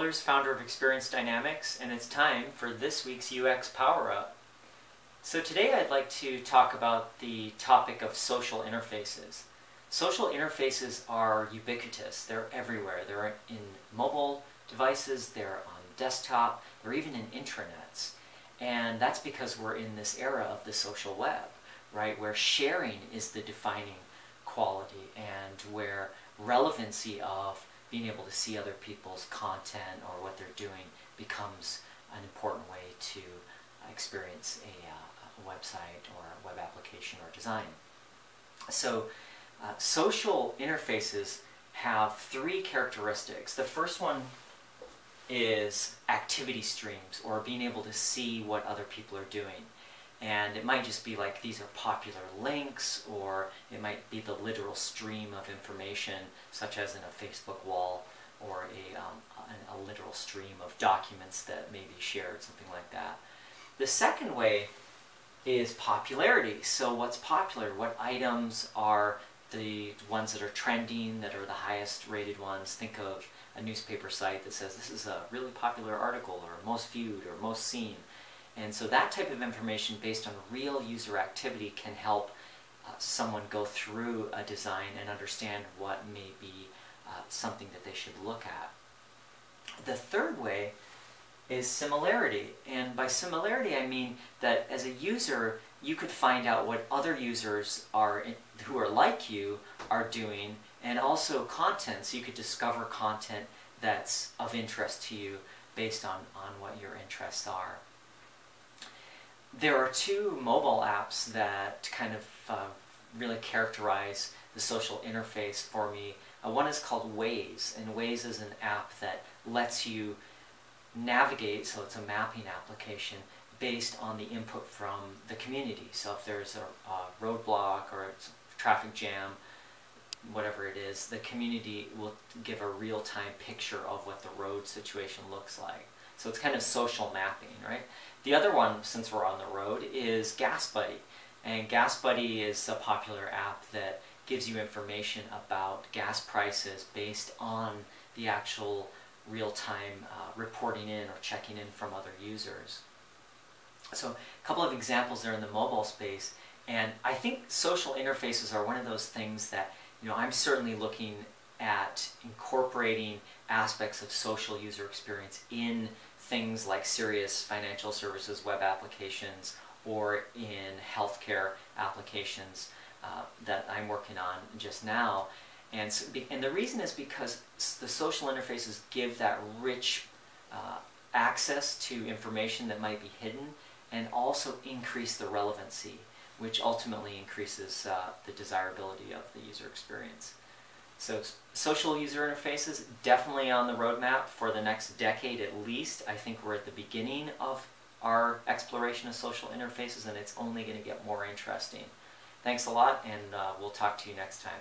Ehlers, founder of Experience Dynamics, and it's time for this week's UX Power Up. So today I'd like to talk about the topic of social interfaces. Social interfaces are ubiquitous. They're everywhere. They're in mobile devices, they're on desktop, they're even in intranets. And that's because we're in this era of the social web, right, where sharing is the defining quality and where relevancy of being able to see other people's content or what they're doing becomes an important way to experience a website or a web application or design. So social interfaces have three characteristics. The first one is activity streams, or being able to see what other people are doing. And it might just be like these are popular links, or it might be the literal stream of information, such as in a Facebook wall, or a literal stream of documents that may be shared, something like that. The second way is popularity. So what's popular? What items are the ones that are trending, that are the highest rated ones? Think of a newspaper site that says this is a really popular article, or most viewed, or most seen. And so that type of information based on real user activity can help someone go through a design and understand what may be something that they should look at. The third way is similarity. And by similarity I mean that as a user you could find out what other users who are like you are doing, and also content, so you could discover content that's of interest to you based on what your interests are. There are two mobile apps that kind of really characterize the social interface for me. One is called Waze, and Waze is an app that lets you navigate, so it's a mapping application based on the input from the community. So if there's a roadblock or a traffic jam, whatever it is, the community will give a real-time picture of what the road situation looks like. So it's kind of social mapping, right? The other one, since we're on the road, is Gas Buddy. And Gas Buddy is a popular app that gives you information about gas prices based on the actual real-time reporting in or checking in from other users. So a couple of examples there in the mobile space, and I think social interfaces are one of those things that, you know, I'm certainly looking at incorporating aspects of social user experience in things like serious financial services web applications or in healthcare applications that I'm working on just now. And the reason is because the social interfaces give that rich access to information that might be hidden, and also increase the relevancy, which ultimately increases the desirability of the user experience. So social user interfaces, definitely on the roadmap for the next decade at least. I think we're at the beginning of our exploration of social interfaces, and it's only going to get more interesting. Thanks a lot, and we'll talk to you next time.